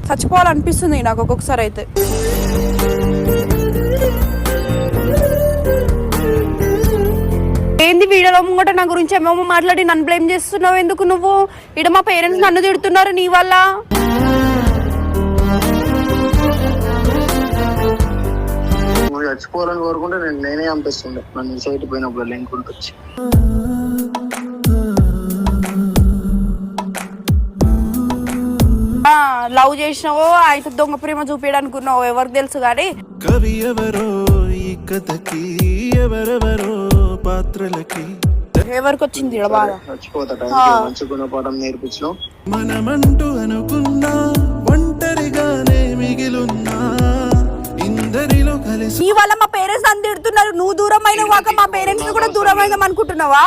చచ్చిపోవాలనిపిస్తుంది నాకు ఒక్కొక్కసారి అయితే. ఏంది వీడియోలో ముంగట నా గురించి ఏమేమో మాట్లాడి నన్ను బ్లేమ్ చేస్తున్నావు ఎందుకు? నువ్వు ఇక్కడ మా పేరెంట్స్ నన్ను తిడుతున్నారు నీ వల్ల. చచ్చిపోవాలని కోరుకుంటే నేనే అనిపిస్తుండే నన్ను సైట్ పోయినప్పుడు లేనుకుంటూ వచ్చి. లవ్ చేసినావో అయితే దొంగ ప్రేమ చూపించడానుకున్నావు ఎవరికి తెలుసు కానీ. కవి ఎవరో ఈ కథకి ఎవరెవరో పాత్రలకి ఎవరికి వచ్చింది బాగా చచ్చిపోతాడు మంచి గుణపాఠం నేర్పించడం. మనమంటూ అనుకున్నా ఒంటరిగానే మిగిలున్నా ఇందరిలో కలిసి. నీ వల్ల మా పేరెంట్స్ నన్ను తిడుతున్నారు. నువ్వు దూరం అయిన కాక మా పేరెంట్స్ కూడా దూరం అయినాం అనుకుంటున్నావా?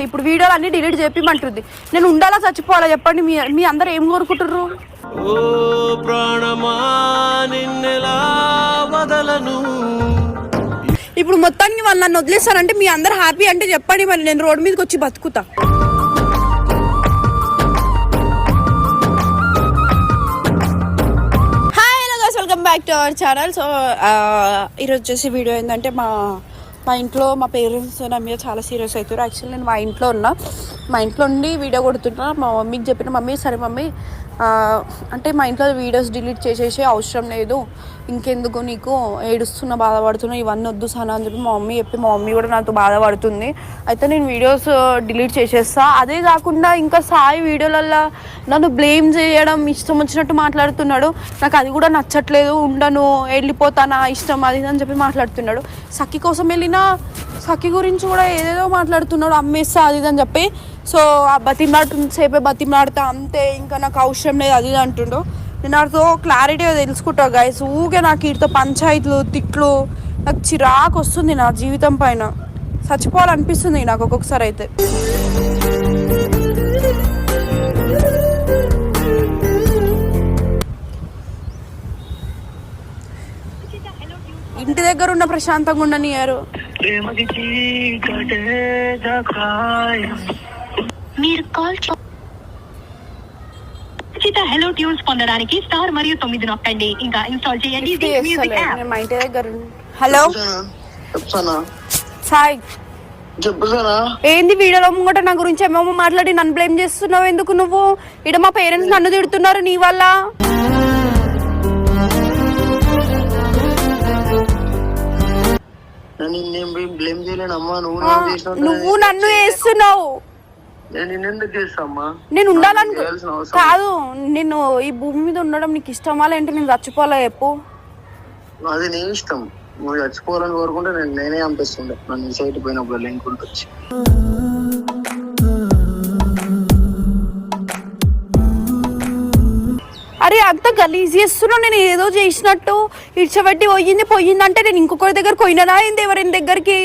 ఇప్పుడు వీడియోలు అన్ని డిలీట్ చెప్పమంటుంది. నేను ఉండాలా చచ్చిపోవాలా చెప్పండి? మీ అందరు ఏం కోరుకుంటుర్రు? ఓ ప్రాణమా నిన్నెలా వదలను. ఇప్పుడు మొత్తానికి వాళ్ళు నన్ను వదిలేస్తానంటే మీ అందరు హ్యాపీ అంటే చెప్పండి, మరి నేను రోడ్ మీదకి వచ్చి బతుకుతా. Hi hello guys, welcome back to our channel. So ఈరోజు వచ్చేసి వీడియో ఏంటంటే మా ఇంట్లో మా పేరెంట్స్ నా మీద చాలా సీరియస్ అవుతారు. యాక్చువల్లీ నేను మా ఇంట్లో ఉన్నా, మా ఇంట్లో ఉండి వీడియో కొడుతున్నా. మా మమ్మీకి చెప్పిన, మమ్మీ సరే మమ్మీ అంటే మా ఇంట్లో వీడియోస్ డిలీట్ చేసేసి అవసరం లేదు, ఇంకెందుకు నీకు ఏడుస్తున్నా బాధపడుతున్నా ఇవన్నీ వద్దు సనా అని చెప్పి మా మమ్మీ చెప్పి, మా మమ్మీ కూడా నాతో బాధపడుతుంది. అయితే నేను వీడియోస్ డిలీట్ చేసేస్తా. అదే కాకుండా ఇంకా సాయి వీడియోలల్లో నన్ను బ్లేమ్ చేయడం, ఇష్టం వచ్చినట్టు మాట్లాడుతున్నాడు. నాకు అది కూడా నచ్చట్లేదు, ఉండను వెళ్ళిపోతానా ఇష్టం అది అని చెప్పి మాట్లాడుతున్నాడు. సఖి కోసం వెళ్ళినా సఖి గురించి కూడా ఏదేదో మాట్లాడుతున్నాడు, అమ్మేస్తా అది అని చెప్పి. సో ఆ సేపే బతిమలాడుతా అంతే, ఇంకా నాకు అవసరం లేదు అది అంటుండో. నేను నాతో క్లారిటీగా తెలుసుకుంటా గైస్. ఊకే నాకు వీటితో పంచాయతీలు తిట్లు, నాకు చిరాకు వస్తుంది నా జీవితం పైన. చచ్చిపోవాలనిపిస్తుంది నాకు ఒక్కొక్కసారి అయితే. ఇంటి దగ్గర ఉన్న ప్రశాంతంగా ఉండనియారు. మీరు కాల్ హలో ట్యూన్స్ పొందడానికి స్టార్ మరియు 9 నొక్కండి. ఇంకా ఇన్స్టాల్ చేయండి. మా ఇంటి దగ్గర. హలో సాయి, ఏంది వీడియోలో ముంగట నా గురించి ఏమేమో మాట్లాడి నన్ను బ్లేమ్ చేస్తున్నావు ఎందుకు? నువ్వు ఇక్కడ మా పేరెంట్స్ నన్ను తిడుతున్నారు నీ వల్ల. నువ్వు నన్ను వేస్తున్నావు. నేను ఉండాలను కాదు, నేను ఈ భూమి మీద ఉండడం నీకు ఇష్టమా లేంటే నేను చచ్చిపోవాలా చెప్పు? అది నీ ఇష్టం. నువ్వు చచ్చిపోవాలని కోరుకుంటే నేనే అనిపిస్తుండే నన్ను సైట్ పోయినప్పుడు లేనుకుంటూ వచ్చి. అరే అంత గలీజ్ చేస్తున్నావు. నేను ఏదో చేసినట్టు ఇడ్చబెట్టి పోయిందంటే నేను ఇంకొకరి దగ్గర పోయినా ఏంది ఎవరి దగ్గరికి?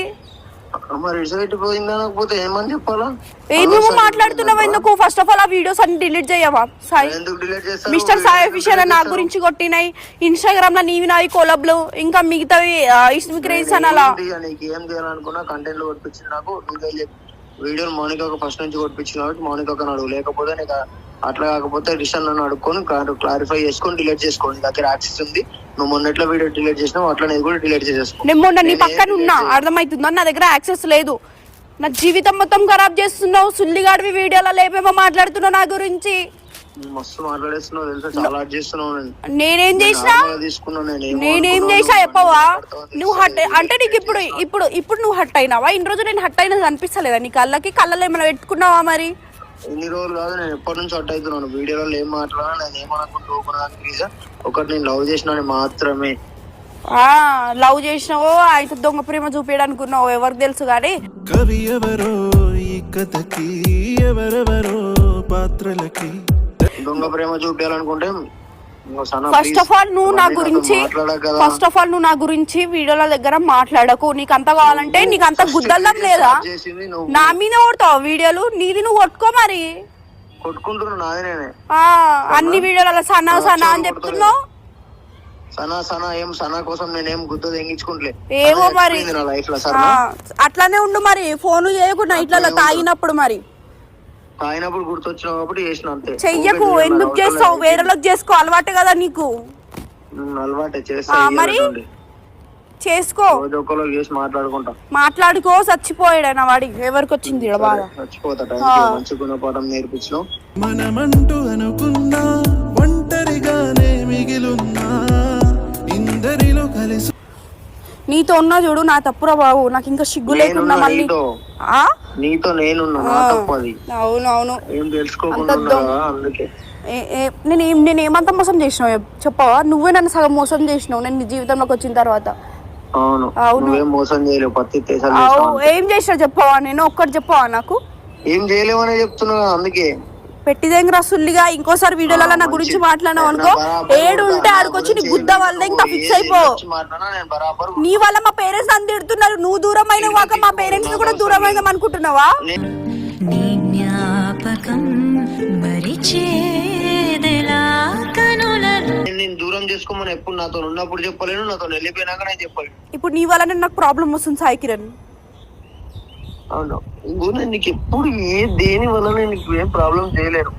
నువ్వు మాట్లాడుతున్నావు ఎందుకు? ఫస్ట్ ఆఫ్ ఆల్ ఆ వీడియోస్ అన్ని డిలీట్ చేయవా? సాయి మిస్టర్ సాయి అఫీషియల్ నా గురించి కొట్టినాయి, ఇన్స్టాగ్రామ్ లో నీవి నావి కొలబ్లు, ఇంకా మిగతావి అలా కంటెంట్ కొట్టించింది నాకు. వీడియోలు మౌనిక ఫస్ట్ నుంచి కొట్టించింది కాబట్టి మౌనిక నడువు, లేకపోతే నీకు అట్లా కాకపోతే రిషన్ నన్ను అడుక్కొని క్లారిఫై చేసుకొని డిలీట్ చేసుకోండి. దగ్గర యాక్సెస్ ఉంది. నువ్వు మొన్నట్లో వీడియో డిలీట్ చేసినావు, అట్లా నేను కూడా డిలీట్ చేసేసుకో. నేను మొన్న నీ పక్కన ఉన్నా, అర్థమవుతుందా? నా దగ్గర యాక్సెస్ లేదు. నా జీవితం మొత్తం ఖరాబ్ చేస్తున్నావు. సుల్లిగాడివి వీడియోలో లేపేమో మాట్లాడుతున్నావు నా గురించి. మస్తు మాట్లాడేస్తున్నావు తెలుసా, చాలా హట్ చేస్తున్నావు. నేనేం చేసినా చెప్పవా? నువ్వు హట్ అంటే నీకు ఇప్పుడు నువ్వు హట్ అయినావా? ఇన్ని రోజు నేను హట్ అయినది అనిపిస్తలేదా నీ కళ్ళకి? కళ్ళలో ఏమైనా పెట్టుకున్నావా? మరి ఇన్ని రోజులు కాదు, నేను ఎప్పటి నుంచి హట్ అవుతున్నాను. వీడియోలో ఏం మాట్లాడా, నేను ఏమనుకుంటూ ఒకటి నేను లవ్ చేసినా మాత్రమే. లవ్ చేసినావో అయితే దొంగ ప్రేమ చూపించడానుకున్నావు ఎవరికి తెలుసు కానీ. కవి ఎవరో ఈ కథకి ఎవరెవరో పాత్రలకి దొంగ ప్రేమ చూపించాలనుకుంటే ఫస్ట్ ఆఫ్ ఆల్ నువ్వు నా గురించి వీడియోల దగ్గర మాట్లాడకు. నీకు అంత కావాలంటే నీకు అంత గుద్దల్లం లేదా? నా మీద కొడతావు వీడియోలు, నీది నువ్వు కొట్టుకో. మరి కొట్టుకుంటున్నా అన్ని వీడియోలలో సనా అని చెప్తున్నావు. సనా కోసం నేనేం గుద్ద తెంగించుకుంటలే. ఏమో మరి నా లైఫ్ లో అట్లానే ఉండు మరి, ఫోన్ చేయకుండా ఇట్లా తాగినప్పుడు మరి తాగినప్పుడు గుర్తొచ్చిన కాబట్టి చేసిన అంతే. చెయ్యకు, ఎందుకు చేస్తావు? వేరేలోకి చేసుకో, అలవాటే కదా నీకు. అలవాటే చేస్తా మరి చేసుకో, చేసి మాట్లాడుకో. చచ్చిపోయాడు వాడి, ఎవరికి వచ్చింది బాగా. చచ్చిపోతా మంచి గుణపాఠం నేర్పించడం. మనమంటూ అనుకున్నా ఒంటరిగానే మిగిలున్నా ఇందరిలో కలిసి. నీతో ఉన్నా చూడు, నా తప్పురా బాబు, నాకు ఇంకా సిగ్గు లేకుండా మళ్ళీ. నీతో నేనున్నా, తప్పది. అవునవును, ఏం తెలుసుకోకుండా అందుకే. నేనేమంతా మోసం చేసినావు చెప్పవా? నువ్వే నన్ను సగం మోసం చేసినావు నేను నీ జీవితంలోకి వచ్చిన తర్వాత. అవును, మోసం చేయలేవు, పత్తి ఏం చేసినా చెప్పవా? నేను ఒక్కటి చెప్పవా? నాకు ఏం చేయలేవనే చెప్తున్నా, అందుకే పెట్టిదేంగ్రా సుల్లిగా. ఇంకోసారి వీడియోలలో నా గురించి మాట్లాడినావు అనుకో, ఏడు ఉంటే ఆడుకొచ్చి నీ గుద్ద వల్ల ఇంకా ఫిక్స్ అయిపో. నీ వల్ల మా పేరెంట్స్ నన్ను తిడుతున్నారు, నువ్వు దూరం అయిన కాక మా పేరెంట్స్ కూడా దూరం అయినాం అనుకుంటున్నావా? నేను దూరం చేసుకోమని ఎప్పుడు నాతో ఉన్నప్పుడు చెప్పలేను, నాతో వెళ్ళిపోయినాక నేను చెప్పలేను. ఇప్పుడు నీ వల్ల నాకు ప్రాబ్లం వస్తుంది సాయి కిరణ్. అవును, నీకు ఎప్పుడు దేని వల్ల నీకు ఏం ప్రాబ్లం చేయలేను.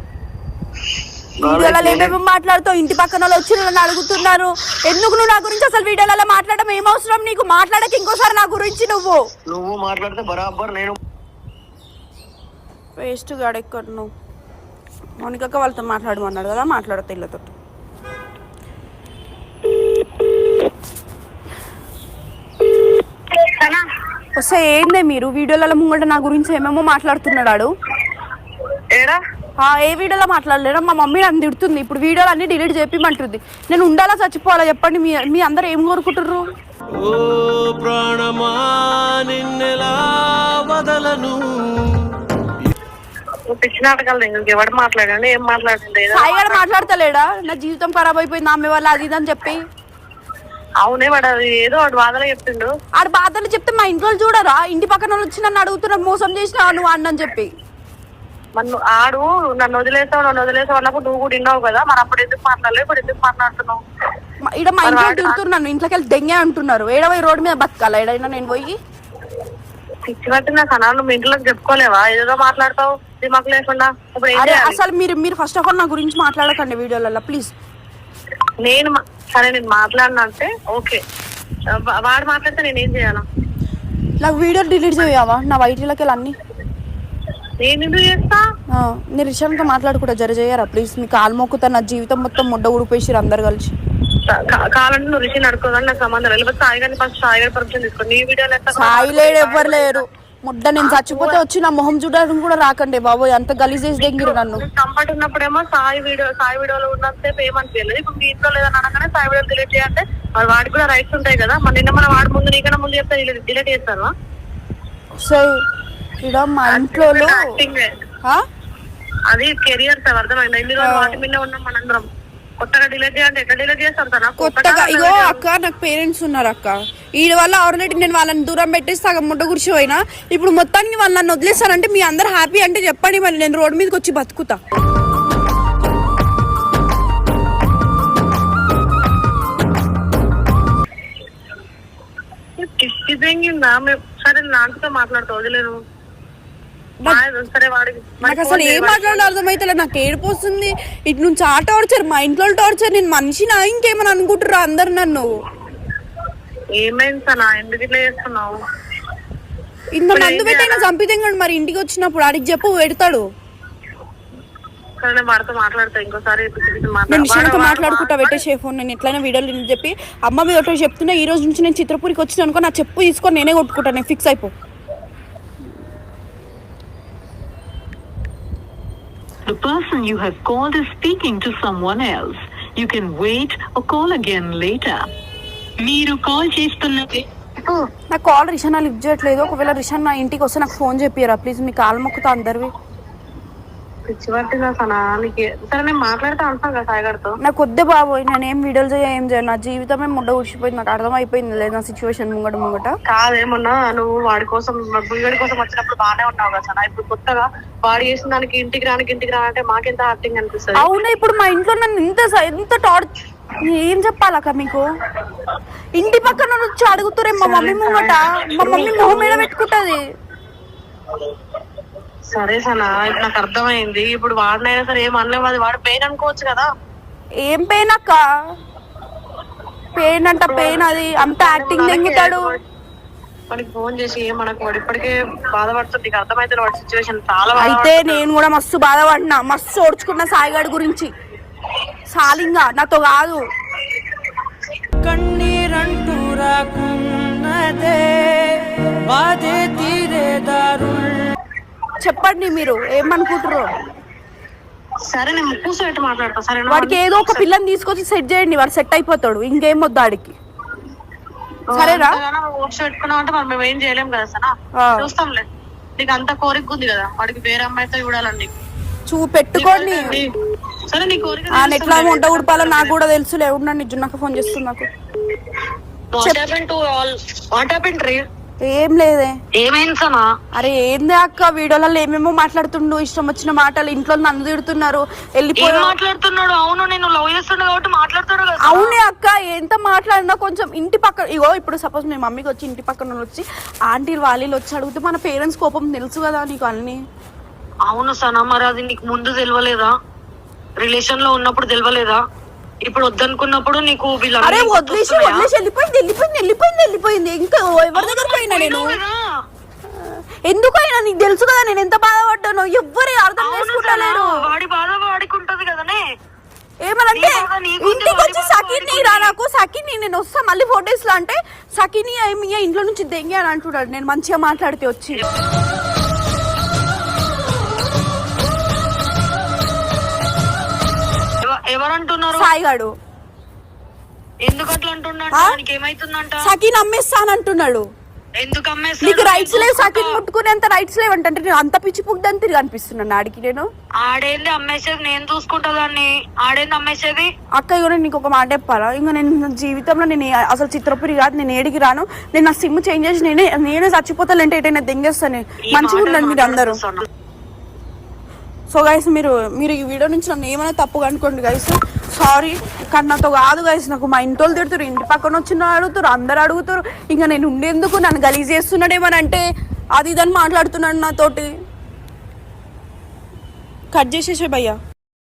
వీడియోలలో మాట్లాడుతావు, ఇంటి పక్కన వాళ్ళు వచ్చి నన్ను అడుగుతున్నారు ఎందుకు నువ్వు నా గురించి అసలు వీడియోలలో మాట్లాడడం ఏం అవసరం నీకు? మాట్లాడక ఇంకోసారి నా గురించి నువ్వు మాట్లాడితే బరాబర్ నేను వేస్ట్ గాడెక్కడ. నువ్వు మౌనిక వాళ్ళతో మాట్లాడమన్నాడు కదా, మాట్లాడతా ఇళ్ళతో. వస్తే ఏందే మీరు వీడియోలలో ముంగట నా గురించి ఏమేమో మాట్లాడుతున్నాడు. ఏ వీడియోలో మాట్లాడలేదా? మా మమ్మీ నన్ను తిడుతుంది, ఇప్పుడు వీడియోలు అన్ని డిలీట్ చెప్పమంటుంది. నేను ఉండాలా చచ్చిపోవాలా చెప్పండి? మీ అందరు ఏం కోరుకుంటారు? ఓ ప్రాణమా నిన్నెలా వదలను. ఎవడు మాట్లాడండి, ఏం మాట్లాడండి? సాయి గారు మాట్లాడతలేడా? నా జీవితం ఖరాబ్ అయిపోయింది ఆమె వల్ల, అది ఇది అని చెప్పి. అవునే, వాడు అది ఏదో వాడు బాధలో చెప్పిండు. ఆడు బాధలు చెప్తే మా ఇంట్లో చూడరా? ఇంటి పక్కన వచ్చి నన్ను అడుగుతున్నా, మోసం చేసినావు నువ్వు అన్నని చెప్పి. ఆడు నన్ను వదిలేసావు అన్నప్పుడు నువ్వు కూడా విన్నావు కదా, మరి అప్పుడు ఎందుకు మాట్లాడలేదు, ఇప్పుడు ఎందుకు మాట్లాడుతున్నావు? ఇక్కడ మా ఇంట్లో తిడుతున్నాను, ఇంట్లోకి వెళ్ళి దెంగే అంటున్నారు. ఏడవై రోడ్డు మీద బతకాలా ఏడైనా నేను పోయి? పిచ్చి పట్టిన కన్నా నువ్వు ఇంట్లోకి చెప్పుకోలేవా? ఏదో మాట్లాడతావు దిమాకు లేకుండా. అసలు మీరు ఫస్ట్ ఆఫ్ ఆల్ నా గురించి మాట్లాడకండి వీడియోలలో ప్లీజ్. సరే నేను మాట్లాడినా అంటే ఓకే, వాడు మాట్లాడితే నేనేం చేయాలా? నాకు వీడియో డిలీట్ చేయవా నా వైటీలోకి వెళ్ళి అన్ని? నేను ఎందుకు చేస్తా? నేను రిషాన్తో మాట్లాడుకుంటా, చేయరా ప్లీజ్? మీ కాలు మొక్కుతా, నా జీవితం మొత్తం ముడ్డ ఊడిపోయారు అందరు కలిసి. కావాలంటే నువ్వు రిషాన్ అడుకోదని నాకు సంబంధం లేదు. సాయి గారిని ఫస్ట్ సాయి గారి పర్మిషన్ తీసుకో. నీ వీడియోలో సాయి లేడు, ఎవ్వరు లేరు. ముడ్డ నేను చచ్చిపోతే వచ్చి నా మొహం చూడడం కూడా రాకండి బాబు, అంత గలీజ్ చేసి దెంగిరు నన్ను. కంఫర్ట్ ఉన్నప్పుడేమో సాయి వీడియోలో ఉన్నంతసేపు ఏమనిపించలేదు. ఇప్పుడు మీ ఇంట్లో లేదని అనగానే సాయి వీడియో డిలీట్ చేయాలంటే మరి వాడికి కూడా రైట్స్ ఉంటాయి కదా. మరి నిన్న మన వాడి ముందు నీకన్నా ముందు చెప్తే డిలీట్ చేస్తాను. సో ఇక్కడ మా ఇంట్లో అది కెరియర్ సార్, అర్థమైంది. ఎన్ని రోజులు వాటి మీద ఉన్నాం మనందరం. కొత్తగా డిలీట్ చేయాలంటే ఎట్లా డిలీట్ చేస్తారు సార్? కొత్తగా ఇగో అక్క, నాకు పేరెంట్స్ ఉన్నారు అక్క. వీడి వల్ల ఆల్రెడీ నేను వాళ్ళని దూరం పెట్టేసి సగం ముడ్డ కూర్చోయినా. ఇప్పుడు మొత్తానికి వాళ్ళు నన్ను వదిలేస్తారంటే మీ అందరు హ్యాపీ అంటే చెప్పండి, మరి నేను రోడ్డు మీదకి వచ్చి బతుకుతా. సరే నాతో మాట్లాడుతూ వదిలేను. నాకు అసలు ఏం మాట్లాడాలో అర్థమైతే నాకు ఏడుపు వస్తుంది. ఇటు నుంచి ఆ టార్చర్, మా ఇంట్లో టార్చర్. నేను మనిషినా ఇంకేమని అనుకుంటారా అందరు నన్ను? ఏమైంది సార్, ఎందుకు ఇట్లా చేస్తున్నావు? ఇంత మందు పెట్టైనా చంపితేంగండి మరి ఇంటికి వచ్చినప్పుడు అడిగి చెప్పు, పెడతాడు. నేను విషయంతో మాట్లాడుకుంటా, పెట్టేసే ఫోన్. నేను ఎట్లయినా వీడియోలు చెప్పి అమ్మ మీద ఒకటి చెప్తున్నా. ఈ రోజు నుంచి నేను చిత్రపూరికి వచ్చిన అనుకో, నా చెప్పు తీసుకొని నేనే కొట్టుకుంటా. నేను ఫిక్స్ అయిపో. The person you have called is speaking to someone else. You can wait or call again later. మీరు కాల్ చేస్తున్నది. నా కాల్ రిషానా లిఫ్ట్ చేయట్లేదు. ఒకవేళ రిషాన్ నా ఇంటికి వస్తే నాకు ఫోన్ చెప్పారా ప్లీజ్? మీ కాల్ మొక్కుతా అందరివి. పిచ్చి పట్టిందా సనా నీకు? సరే నేను మాట్లాడుతూ అంటున్నాను కదా సాయి గారితో. నాకు వద్దే బాబోయ్, నేను ఏం వీడియోలు ఏం చేయను, నా జీవితమే ముడ్డ ఊడిచిపోయింది, నాకు అర్థమైపోయింది లేదు నా సిచ్యువేషన్ ముంగట. కాదేమన్నా నువ్వు వాడి కోసం బుంగడి కోసం వచ్చినప్పుడు బాగానే ఉన్నావు కదా సనా. ఇప్పుడు కొత్తగా వాడు చేసిన దానికి ఇంటికి రానంటే మాకెంత హార్టింగ్ అనిపిస్తుంది. అవునా, ఇప్పుడు మా ఇంట్లో నన్ను ఎంత ఏం చెప్పాలక్క మీకు? ఇంటి పక్కన వచ్చి అడుగుతారే మా మమ్మీ ముంగట, మా మమ్మీ మొహం మీద పెట్టుకుంటది. సరే సనా, ఇప్పుడు నాకు అర్థమైంది. ఇప్పుడు వాడినైనా సరే ఏం అనలేము, అది వాడు పెయిన్ అనుకోవచ్చు కదా. ఏం పెయిన్ అక్క? పెయిన్ అంట పెయిన్, అది అంత యాక్టింగ్ దెంగుతాడు. వాడికి ఫోన్ చేసి ఏమనకు, వాడు ఇప్పటికే బాధపడుతుంది. నీకు అర్థమైతే వాడి సిచ్యువేషన్ చాలా. అయితే నేను కూడా మస్తు బాధపడినా, మస్తు ఓడ్చుకున్నా సాయిగాడి గురించి. సాలింగా నాతో కాదు. కన్నీరంటూ రాకున్నదే బాధే తీరేదారు. చెప్పండి మీరు ఏమనుకుంటారు? సరే నేను కూర్చోబెట్టి మాట్లాడతా. సరే వాడికి ఏదో ఒక పిల్లని తీసుకొచ్చి సెట్ చేయండి, వాడు సెట్ అయిపోతాడు, ఇంకేం వద్దు ఆడికి. సరేనా? ఓట్స్ పెట్టుకున్నాం అంటే మనం మేము ఏం చేయలేం కదా సనా. చూస్తాంలే, నీకు అంత కోరిక ఉంది కదా వాడికి వేరే అమ్మాయితో చూడాలని. పెట్టుకోండి. సరే నీ కోరిక ఎట్లా వంట ఉడపాలో నాకు కూడా తెలుసులే. ఉండండి, జున్నక్క ఫోన్ చేస్తుంది నాకు. ఏం లేదే. ఏమైంది సనా? అరే ఏంది అక్క, వీడియోలలో ఏమేమో మాట్లాడుతుండు, ఇష్టం వచ్చిన మాటలు, ఇంట్లో నన్ను తిడుతున్నారు, వెళ్ళిపోయి మాట్లాడుతున్నాడు. అవును నేను లవ్ చేస్తున్నా కాబట్టి మాట్లాడుతాడు కదా. అవునే అక్క, ఎంత మాట్లాడినా కొంచెం ఇంటి పక్కన, ఇగో ఇప్పుడు సపోజ్ మీ మమ్మీకి వచ్చి ఇంటి పక్కన వచ్చి ఆంటీ వాళ్ళు వచ్చి అడిగితే మన పేరెంట్స్ కోపం తెలుసు కదా నీకు అన్ని. అవును సనా, మరి అది నీకు ముందు తెలియలేదా? రిలేషన్ లో ఉన్నప్పుడు తెలియలేదా? ఇప్పుడు వద్దనుకున్నప్పుడు నీకు అరే వదిలేసి వెళ్ళిపోయింది ఇంకా ఎవరి దగ్గర పోయినా నేను? ఎందుకైనా నీకు తెలుసు కదా నేను ఎంత బాధపడ్డానో, ఎవ్వరు అర్థం చేసుకుంటలేరు. వాడి బాధ వాడికి ఉంటది కదనే. ఏమనంటే ఇంటికి వచ్చి సఖిని రా, నాకు సఖిని నేను వస్తా మళ్ళీ 4 days లో అంటే సఖిని ఇంట్లో నుంచి దెంగి అని అంటున్నాడు. నేను మంచిగా మాట్లాడితే వచ్చి ఎవరంటున్నారు? సాయిగాడు. ఎందుకు అట్లా అంటున్నాడు? ఏమైతుందంట? సఖిని అమ్మేస్తానంటున్నాడు. ఎందుకు అమ్మేస్తా? నీకు రైట్స్ లేవు, సఖిని ముట్టుకునేంత రైట్స్ లేవంటే నేను అంత పిచ్చి పుగ్దని తిరిగి అనిపిస్తున్నాను ఆడికి. నేను ఆడేంది అమ్మేసేది, నేను చూసుకుంటా దాన్ని. ఆడేంది అమ్మేసేది? అక్క ఇక నీకు ఒక మాట చెప్పాలా, ఇంకా నేను నా జీవితంలో నేను అసలు చిత్రపురి కాదు, నేను ఏడికి రాను. నేను నా సిమ్ చేంజ్ చేసి నేనే చచ్చిపోతానంటే ఎటైనా దెంగేస్తాను. మంచిగా ఉండండి మీరు అందరూ. సో గైస్ మీరు ఈ వీడియో నుంచి నన్ను ఏమైనా తప్పుగా అనుకోండి గైస్, సారీ. కానీ నాతో కాదు గైస్, నాకు మా ఇంట్లో తిడుతారు, ఇంటి పక్కన వచ్చిన అడుగుతారు, అందరు అడుగుతారు. ఇంకా నేను ఉండేందుకు నన్ను గలీజ్ చేస్తున్నాడేమోనంటే అది ఇదని మాట్లాడుతున్నాడు నాతోటి. కట్ చేసేసే భయ్యా.